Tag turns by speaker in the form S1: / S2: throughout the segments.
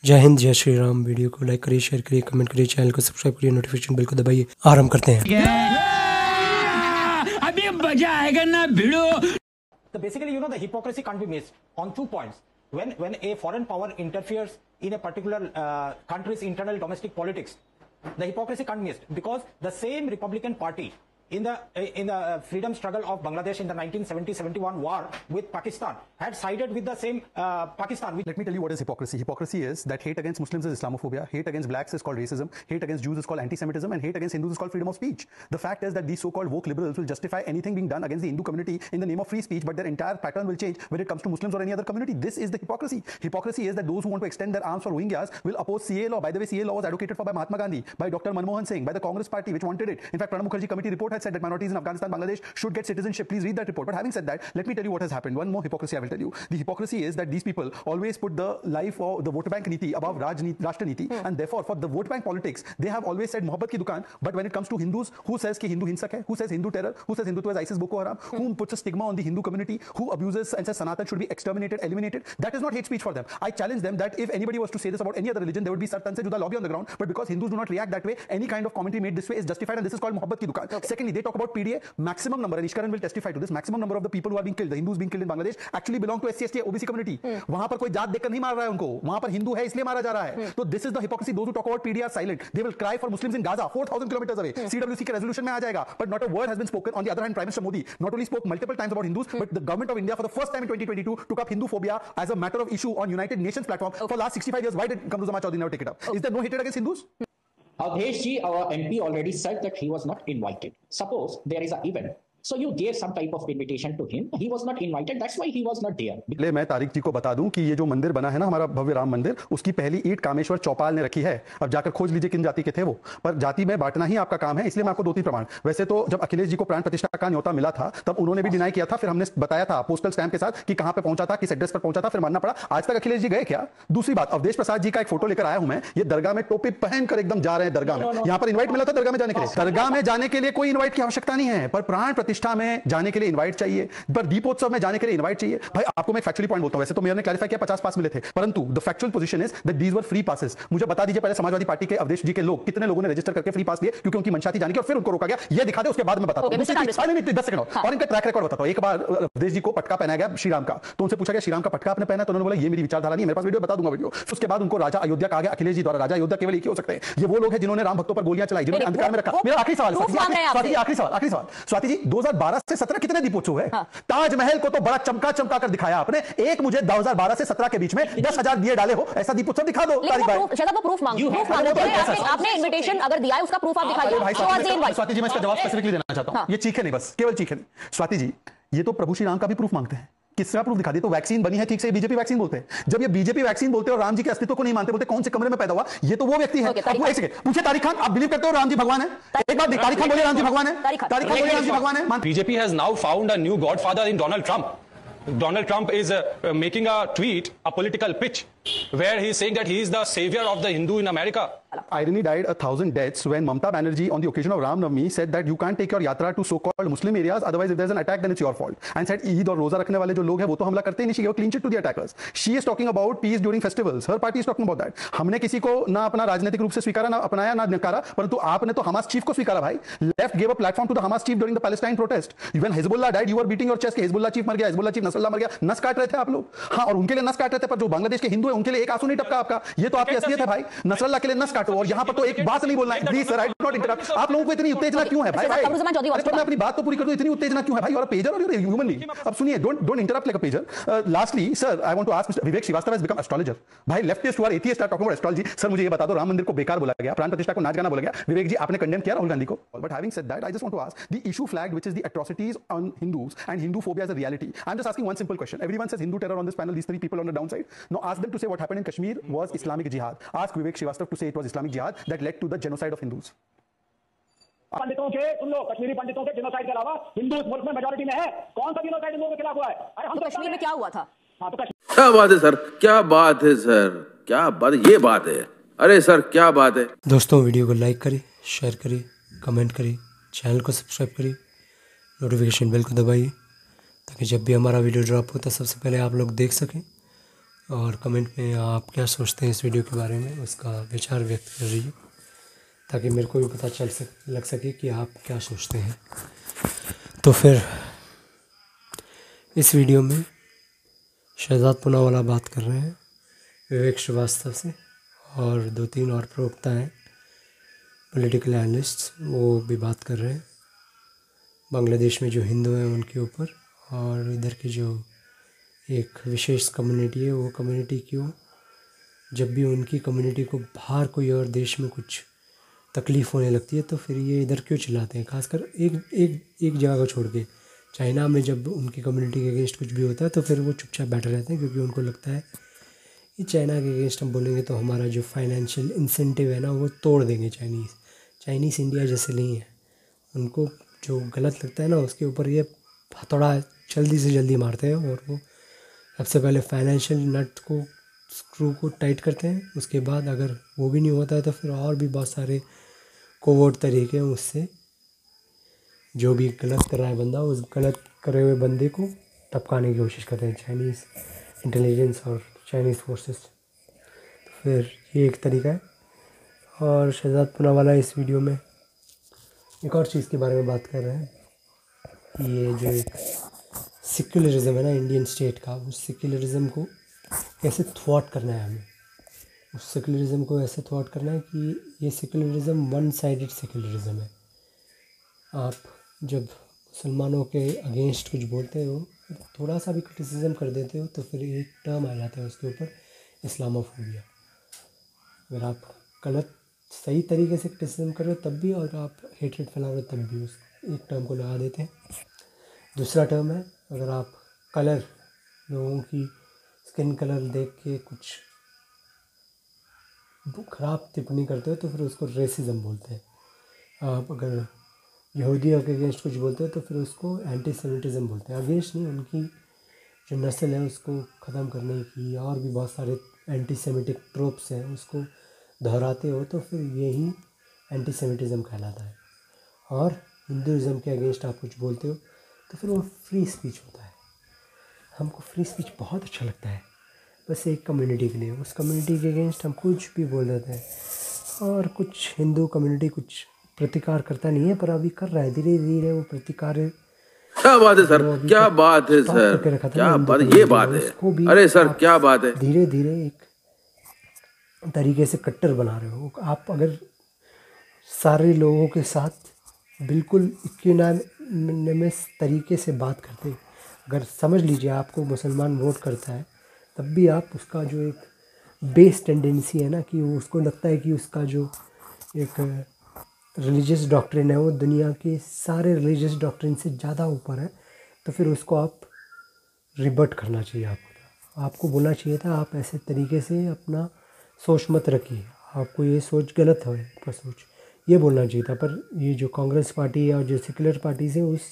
S1: जय हिंद, जय श्री राम। वीडियो को लाइक करिए, शेयर करिए, कमेंट करिए, चैनल को सब्सक्राइब करिए, नोटिफिकेशन बेल को दबाइए। आरंभ करते हैं।
S2: अभी मजा आएगा ना भिड़ो।
S3: So basically, the hypocrisy can't be missed on 2 points. When a foreign power interferes in a particular country's internal domestic politics, the hypocrisy can't be missed because the same Republican Party in the freedom struggle of Bangladesh in the 1970-71 war with Pakistan had sided with the same Pakistan.
S4: Let me tell you what is hypocrisy. Hypocrisy is that hate against Muslims is Islamophobia, hate against blacks is called racism, hate against Jews is called anti-Semitism, and hate against Hindus is called freedom of speech. The fact is that these so-called woke liberals will justify anything being done against the Hindu community in the name of free speech, but their entire pattern will change when it comes to Muslims or any other community. This is the hypocrisy. Hypocrisy is that those who want to extend their arms for Rohingyas will oppose CA law. By the way, CA law was advocated for by Mahatma Gandhi, by Dr. Manmohan Singh, by the Congress party, which wanted it. In fact, Pranab Mukherjee committee report had said that minorities in Afghanistan, Bangladesh should get citizenship. Please read that report. But having said that, let me tell you what has happened. One more hypocrisy I will tell you. The hypocrisy is that these people always put the life or the vote bank niti above Rashtra niti, and therefore for the vote bank politics, they have always said mohabbat ki dukan. But when it comes to Hindus, who says ki Hindu hinsak hai? Who says Hindu terror? Who says Hindutva is ISIS, Boko Haram? Who puts a stigma on the Hindu community? Who abuses and says Sanatan should be exterminated, eliminated? That is not hate speech for them. I challenge them that if anybody was to say this about any other religion, there would be sartan se juda lobby on the ground. But because Hindus do not react that way, any kind of commentary made this way is justified, and this is called mohabbat ki dukan. Okay. Secondly, they talk about PDA. Maximum number, and Ishkaran will testify to this, maximum number of the people who are being killed, the Hindus being killed in Bangladesh, actually belong to SC, ST, OBC community. वहां पर कोई जात देखकर नहीं मार रहा है उनको, वहां पर हिंदू है इसलिए मारा जा रहा है. तो this is the hypocrisy. Those who talk about PDA are silent. They will cry for Muslims in Gaza, 4,000 kilometers away. CWC के resolution में आ जाएगा, but not a word has been spoken. On the other hand, Prime Minister Modi not only spoke multiple times about Hindus, but the government of India for the first time in 2022 took up Hindu phobia as a matter of issue on United Nations platform. For last 65 years, why did Kamru Zaman Chaudhary never take it up? Is there no hatred against Hindus?
S5: Avdesh ji, our MP already said that he was not invited. Suppose there is an event, so you gave some type of invitation to him. He was not invited. That's why he was not there.
S4: ले मैं तारिक जी को बता दूं कि ये जो मंदिर बना है ना, हमारा भव्य राम मंदिर, उसकी पहली ईंट कामेश्वर चौपाल ने रखी है. अब जाकर खोज लीजिए किन जाति के थे वो. पर जाति में बांटना ही आपका काम है, इसलिए मैं आपको 2-3 प्रमाण. वैसे तो जब अखिलेश जी को प्राण प्रतिष्ठा का न्योता मिला था, तब उन्होंने भी डिनाई किया था. फिर हमने बताया था पोस्टल स्टैंप के साथ कि कहां पे पहुंचा था, किस एड्रेस पर पहुंचा था, फिर मानना पड़ा. आज तक अखिलेश जी गए क्या? दूसरी बात, अवधेश प्रसाद जी का एक फोटो लेकर आया हूं मैं. ये दरगाह में टोपी पहनकर एकदम जा रहे हैं दरगाह में. यहां पर इनवाइट मिला था दरगाह में जाने के लिए. दरगाह में जाने के लिए कोई इनवाइट की आवश्यकता नहीं है, पर प्राण प्रतिष्ठा में जाने के लिए इनवाइट चाहिए, पर दीपोत्सव में जाने के लिए इनवाइट चाहिए. भाई आपको मैं फैक्चुअली पॉइंट बोलता हूं. वैसे तो मेयर ने क्लैरिफाई किया 50 पास मिले थे, परंतु the factual position is that these were free passes. मुझे बता दीजिए पहले समाजवादी पार्टी के अवधेश जी के लोग कितने लोगों ने रजिस्टर करके फ्री पास लिए क्योंकि उनकी मंशा थी जाने की, और फिर उनको रोका गया. ये दिखा दे, उसके बाद मैं बताता हूं. 10 सेकंड और इनका ट्रैक रिकॉर्ड बताता हूं. एक बार अवधेश जी को पटका पहनाया गया श्री राम का, तो उनसे पूछा गया श्री राम का पटका आपने पहना, तो उन्होंने बोला ये मेरी विचारधारा नहीं, मेरे पास वीडियो बता दूंगा वीडियो. उसके बाद उनको राजा अयोध्या कहा गया अखिलेश जी द्वारा. राजा अयोध्या केवल एक ही हो सकते हैं. ये वो लोग हैं जिन्होंने राम भक्तों पर गोलियां चलाई, जिन्होंने अंधकार में रखा. मेरा आखिरी सवाल आखिरी सवाल स्वाति जी, 2012 से 17 कितने दीपोत्सव है? ताजमहल को तो बड़ा चमका कर दिखाया आपने. एक मुझे 2012 से 17 के बीच में 10,000 दिए डाले हो, ऐसा दीपोत्सव दिखा दो.
S6: प्रूफ मांगो. आपने इनविटेशन अगर दिया है उसका प्रूफ आप दिखाइए.
S4: स्वाति जी मैं इसका जवाब स्पेसिफिकली देना चाहता हूं. ये चीखे नहीं, बस केवल चीखे नहीं. स्वाति जी ये तो प्रभु श्री राम का भी प्रूफ मांगते हैं. किसका प्रूफ दिखा दिए? तो वैक्सीन बनी है ठीक से, बीजेपी वैक्सीन बोलते हैं. जब ये बीजेपी वैक्सीन बोलते हैं और राम जी के अस्तित्व को नहीं मानते, बोलते कौन से कमरे में पैदा हुआ? ये तो वो व्यक्ति है. पूछे तारिक खान, आप बिलीव करते हो राम जी भगवान है? एक बात तारिक खान बोलिए राम जी भगवान है. तारिक खान बोलिए राम जी भगवान है.
S7: BJP has now found a new godfather in Donald Trump. Donald Trump is making a tweet, a political pitch, where he is saying that he is the savior of the Hindu in America.
S4: Irony died 1,000 deaths when Mamata Banerjee on the occasion of Ram Navami said that you can't take your yatra to so-called Muslim areas, otherwise if there's an attack then it's your fault. And said Eid और रोजा रखने वाले जो लोग हैं वो तो हमला करते ही नहीं. She gave clean chit to the attackers. She is talking about peace during festivals. Her party is talking about that. हमने किसी को ना अपना राजनीतिक रूप से स्वीकारा, ना अपनाया, ना नकारा, परंतु आपने तो हमास चीफ को स्वीकारा भाई. Left gave a platform to the Hamas chief during the Palestine protest. When Hezbollah died, you were beating your chest कि Hezbollah chief मर गया, Hezbollah chief नसरल्लाह मर गया. नस काट रहे थे आप लोग. हाँ, और उनके लिए नस काट रहे थे, पर जो बांग्लादेश के हिंदू हैं उनके लिए एक आंसू नहीं टपका आपका. ये तो आपकी असलियत है भाई. नसरल्लाह के लिए नस काटो और यहाँ पर तो एक बात नहीं बोलना है. Please sir, I do not interrupt. आप लोगों को इतनी उत्तेजना क्यों है भाई? मैं अपनी बात तो पूरी कर दूं. इतनी उत्तेजना क्यों है भाई? और पेजर और ह्यूमन बीइंग. अब सुनिए, don't interrupt like a pager. Lastly sir, I want to ask mister Vivek Shrivastava has become astrologer. भाई leftist who are atheist are talking about astrology. Sir मुझे ये बता दो, राम मंदिर को बेकार बोला गया, प्राण प्रतिष्ठा को नाच गाना बोला गया. विवेक जी आपने कंडेम किया राहुल गांधी को. But having said that, I just want to ask the issue flagged which is the atrocities on Hindus and Hindu phobia as a reality. I am just asking one simple question. Everyone says Hindu terror on this panel, these 3 people on the downside. Now ask them to say what happened in Kashmir was Islamic jihad. Ask Vivek Srivastava to say it was Islamic jihad that led to the genocide of Hindus.
S8: पंडितों के सुन लो, कश्मीरी पंडितों के genocide के अलावा हिंदू इस मुल्क में majority में है. कौन सा जिनोसाइड हिंदुओं के खिलाफ हुआ है? अरे हम
S6: कश्मीर में क्या हुआ था?
S8: हाँ तो
S9: क्या बात है सर, क्या बात है सर, क्या बात, ये बात है. अरे सर क्या बात है.
S1: दोस्तों वीडियो को लाइक करिए, शेयर करिए, कमेंट करिए, चैनल को सब्सक्राइब करिए, नोटिफिकेशन बेल को दबाइए ताकि जब भी हमारा वीडियो ड्रॉप होता है सबसे पहले आप लोग देख सकें. और कमेंट में आप क्या सोचते हैं इस वीडियो के बारे में, उसका विचार व्यक्त कर रही ताकि मेरे को भी पता लग सके कि आप क्या सोचते हैं। तो फिर इस वीडियो में शहजाद पूनावाला बात कर रहे हैं विवेक श्रीवास्तव से, और 2-3 और प्रवक्ता हैं पॉलिटिकल एनालिस्ट, वो भी बात कर रहे हैं बांग्लादेश में जो हिंदू हैं उनके ऊपर, और इधर की जो एक विशेष कम्युनिटी है वो कम्युनिटी क्यों जब भी उनकी कम्युनिटी को बाहर कोई और देश में कुछ तकलीफ़ होने लगती है तो फिर ये इधर क्यों चिल्लाते हैं। खासकर एक जगह को छोड़ के चाइना में जब उनकी कम्युनिटी के अगेंस्ट कुछ भी होता है तो फिर वो चुपचाप बैठे रहते हैं, क्योंकि उनको लगता है कि चाइना के अगेंस्ट हम बोलेंगे तो हमारा जो फाइनेंशियल इंसेंटिव है ना वो तोड़ देंगे चाइनीज़ इंडिया जैसे नहीं है। उनको जो गलत लगता है ना उसके ऊपर ये थोड़ा जल्दी से जल्दी मारते हैं, और वो सबसे पहले फाइनेंशियल नट को स्क्रू को टाइट करते हैं, उसके बाद अगर वो भी नहीं होता है तो फिर और भी बहुत सारे कोवर्ट तरीके हैं उससे जो भी गलत कर रहा है बंदा उस गलत करे हुए बंदे को टपकाने की कोशिश करते हैं चाइनीज़ इंटेलिजेंस और चाइनीज़ फोर्सेस। तो फिर ये एक तरीका है। और शहजाद पूनावाला इस वीडियो में एक और चीज़ के बारे में बात कर रहे हैं, ये जो एक सेक्युलरिज्म है ना इंडियन स्टेट का, उस सेक्युलरिज्म को कैसे थ्वाट करना है हमें, उस सेक्युलरिज्म को ऐसे थ्वाट करना है कि ये सेक्युलरिज्म वन साइडेड सेक्युलरिज्म है। आप जब मुसलमानों के अगेंस्ट कुछ बोलते हो, थोड़ा सा भी क्रिटिसिज्म कर देते हो तो फिर एक टर्म आ जाता है उसके ऊपर, इस्लामोफोबिया। अगर आप गलत सही तरीके से क्रिटिसिज्म कर रहे हो तब भी, और आप हेट्रेड फैला रहे हो तब भी, उस एक टर्म को लगा देते हैं। दूसरा टर्म है अगर आप कलर, लोगों की स्किन कलर देख के कुछ ख़राब टिप्पणी करते हो तो फिर उसको रेसिज्म बोलते हैं। आप अगर यहूदियों के अगेंस्ट कुछ बोलते हो तो फिर उसको एंटी सेमिटिज़म बोलते हैं। अगेंस्ट नहीं, उनकी जो नस्ल है उसको ख़त्म करने की और भी बहुत सारे एंटी सेमिटिक ट्रोप्स हैं उसको दोहराते हो तो फिर यही एंटी सेमिटिज़म कहलाता है। और हिंदुज़म के अगेंस्ट आप कुछ बोलते हो तो फिर वो फ्री स्पीच होता है। हमको फ्री स्पीच बहुत अच्छा लगता है, बस एक कम्युनिटी के लिए, उस कम्युनिटी के अगेंस्ट हम कुछ भी बोल देते हैं। और कुछ हिंदू कम्युनिटी कुछ प्रतिकार करता नहीं है, पर अभी कर रहा है, धीरे धीरे वो प्रतिकार।
S9: क्या बात है सर, क्या बात है सर, क्या बात, ये बात है, अरे सर क्या बात है।
S1: धीरे धीरे एक तरीके से कट्टर बना रहे हो आप। अगर सारे लोगों के साथ बिल्कुल इक्विनामिस तरीके से बात करते, अगर समझ लीजिए आपको मुसलमान वोट करता है तब भी आप उसका जो एक बेस टेंडेंसी है ना कि वो उसको लगता है कि उसका जो एक रिलीजियस डॉक्ट्रिन है वो दुनिया के सारे रिलीजियस डॉक्ट्रिन से ज़्यादा ऊपर है, तो फिर उसको आप रिबट करना चाहिए। आपको बोलना चाहिए था आप ऐसे तरीके से अपना सोच मत रखिए, आपको ये सोच गलत है, आपका सोच ये बोलना चाहिए था। पर ये जो कांग्रेस पार्टी है और जो सेक्युलर पार्टीज़ है उस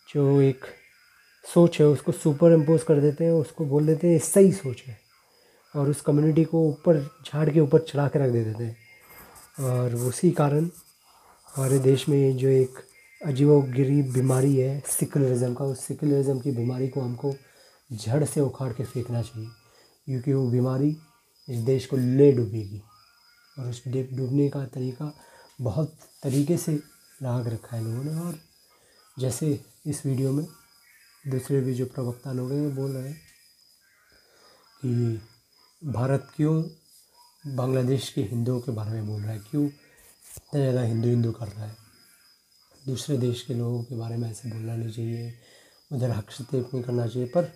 S1: जो एक सोच है उसको सुपर इम्पोज कर देते हैं, उसको बोल देते हैं सही सोच है, और उस कम्युनिटी को ऊपर झाड़ के ऊपर चढ़ा के रख दे देते हैं। और उसी कारण हमारे देश में जो एक अजीबोगरीब बीमारी है सेक्युलरिज्म का, उस सेक्युलरिज्म की बीमारी को हमको जड़ से उखाड़ के फेंकना चाहिए, क्योंकि वो बीमारी इस देश को ले डूबेगी। और उस डूबने का तरीका बहुत तरीके से लगा के रखा है लोगों ने। और जैसे इस वीडियो में दूसरे भी जो प्रवक्ता लोग हैं बोल रहे हैं कि भारत क्यों बांग्लादेश के हिंदुओं के बारे में बोल रहा है, क्यों इतना ज़्यादा हिंदू कर रहा है, दूसरे देश के लोगों के बारे में ऐसे बोलना नहीं चाहिए, उधर हस्तक्षेप नहीं करना चाहिए। पर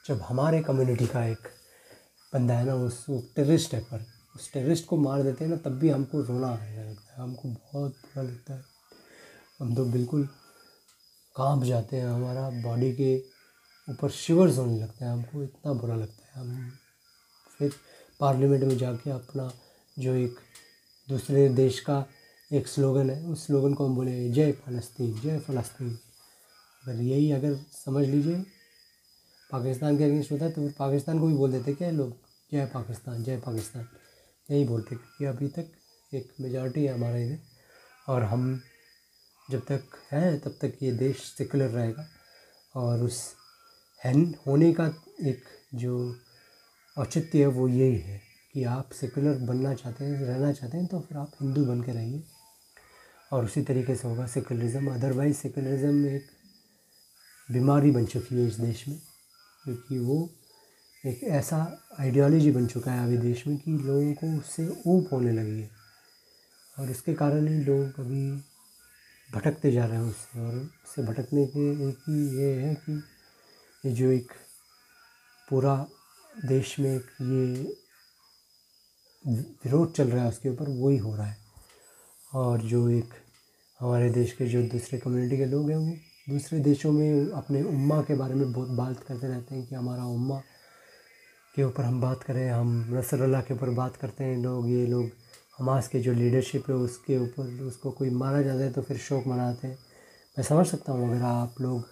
S1: जब हमारे कम्युनिटी का एक बंदा है ना वो टेररिस्ट है, पर उस टेररिस्ट को मार देते हैं ना तब भी हमको रोना आने लगता है, हमको बहुत बुरा लगता है। हम तो बिल्कुल कांप जाते हैं, हमारा बॉडी के ऊपर शिवर्स होने लगता है, हमको इतना बुरा लगता है। हम फिर पार्लियामेंट में जाके अपना जो एक दूसरे देश का एक स्लोगन है उस स्लोगन को हम बोले जय फ़लस्तीन, जय फ़लस्तीन। अगर समझ लीजिए पाकिस्तान के अगेंस्ट होता है तो फिर पाकिस्तान को भी बोल देते क्या लोग, जय पाकिस्तान, जय पाकिस्तान नहीं बोलते, क्योंकि अभी तक एक मेजॉरिटी है हमारे इधर, और हम जब तक हैं तब तक ये देश सेकुलर रहेगा। और उस होने का एक जो औचित्य है वो यही है कि आप सेकुलर बनना चाहते हैं, रहना चाहते हैं, तो फिर आप हिंदू बन के रहिए और उसी तरीके से होगा सेकुलरिज्म। अदरवाइज सेकुलरिज्म एक बीमारी बन चुकी है इस देश में, क्योंकि वो एक ऐसा आइडियोलॉजी बन चुका है अभी देश में कि लोगों को उससे ऊब होने लगी है और इसके कारण ही लोग अभी भटकते जा रहे हैं उससे। और उससे भटकने के एक ही ये है कि ये जो एक पूरा देश में एक ये विरोध चल रहा है उसके ऊपर, वही हो रहा है। और जो एक हमारे देश के जो दूसरे कम्युनिटी के लोग हैं वो दूसरे देशों में अपने उम्मा के बारे में बहुत बात करते रहते हैं कि हमारा उम्मा के ऊपर हम बात करें, हम नसरुल्लाह के ऊपर बात करते हैं लोग, ये लोग हमास के जो लीडरशिप है उसके ऊपर उसको कोई मारा जाता है तो फिर शोक मनाते हैं। मैं समझ सकता हूँ अगर आप लोग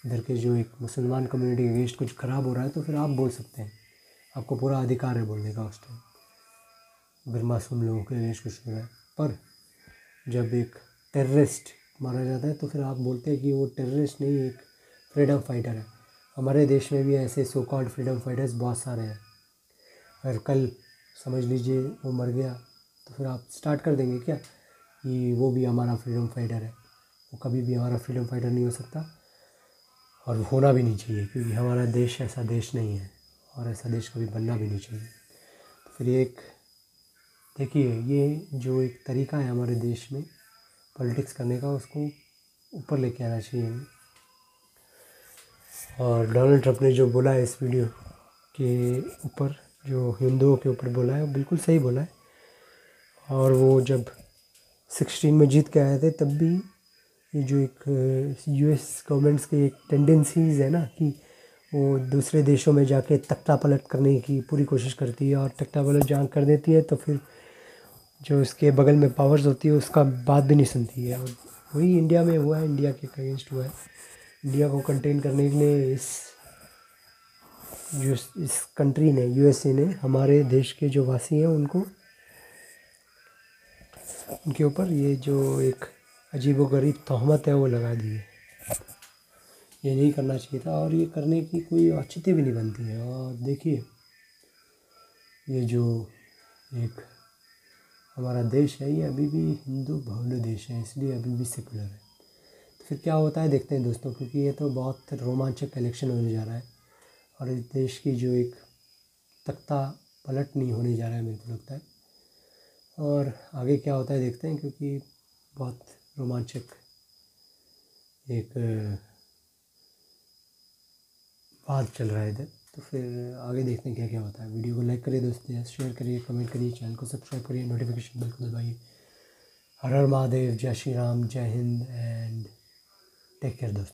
S1: इधर के जो एक मुसलमान कम्युनिटी के अगेंस्ट कुछ ख़राब हो रहा है तो फिर आप बोल सकते हैं, आपको पूरा अधिकार है बोलने का उस टाइम अगर मासूम लोगों के अगेंस्ट कुछ हो रहा है। पर जब एक टेररिस्ट मारा जाता है तो फिर आप बोलते हैं कि वो टेररिस्ट नहीं, एक फ्रीडम फाइटर है। हमारे देश में भी ऐसे सो कॉल्ड फ्रीडम फाइटर्स बहुत सारे हैं। अगर कल समझ लीजिए वो मर गया तो फिर आप स्टार्ट कर देंगे क्या कि वो भी हमारा फ्रीडम फाइटर है? वो कभी भी हमारा फ्रीडम फाइटर नहीं हो सकता और होना भी नहीं चाहिए, क्योंकि हमारा देश ऐसा देश नहीं है और ऐसा देश कभी बनना भी नहीं चाहिए। तो फिर एक देखिए, ये जो एक तरीका है हमारे देश में पॉलिटिक्स करने का, उसको ऊपर लेके आना चाहिए। और डोनाल्ड ट्रंप ने जो बोला है इस वीडियो के ऊपर, जो हिंदुओं के ऊपर बोला है, वो बिल्कुल सही बोला है। और वो जब 16 में जीत के आए थे तब भी ये जो एक यूएस गवर्नमेंट्स की एक टेंडेंसीज़ है ना कि वो दूसरे देशों में जाके तख्ता पलट करने की पूरी कोशिश करती है और तख्ता पलट जहाँ कर देती है तो फिर जो उसके बगल में पावर्स होती है उसका बात भी नहीं सुनती है। और वही इंडिया में हुआ है, इंडिया के अगेंस्ट हुआ है। इंडिया को कंटेन करने के लिए इस कंट्री ने, यूएसए ने, हमारे देश के जो वासी हैं उनके ऊपर ये जो एक अजीबोगरीब तहमत है वो लगा दी है। ये नहीं करना चाहिए था और ये करने की कोई औचित्य भी नहीं बनती है। और देखिए, ये जो एक हमारा देश है ये अभी भी हिंदू बहुल देश है, इसलिए अभी भी सेकुलर है। तो फिर क्या होता है देखते हैं दोस्तों, क्योंकि ये तो बहुत रोमांचक इलेक्शन होने जा रहा है और इस देश की जो एक तख्ता पलट नहीं होने जा रहा है मेरे को लगता है। और आगे क्या होता है देखते हैं, क्योंकि बहुत रोमांचक एक बात चल रहा है इधर। तो फिर आगे देखते हैं क्या क्या होता है। वीडियो को लाइक करिए दोस्तों, शेयर करिए, कमेंट करिए, चैनल को सब्सक्राइब करिए, नोटिफिकेशन बेल को दबाइए। हर हर महादेव, जय श्री राम, जय हिंद एंड टेक केयर दोस्तों।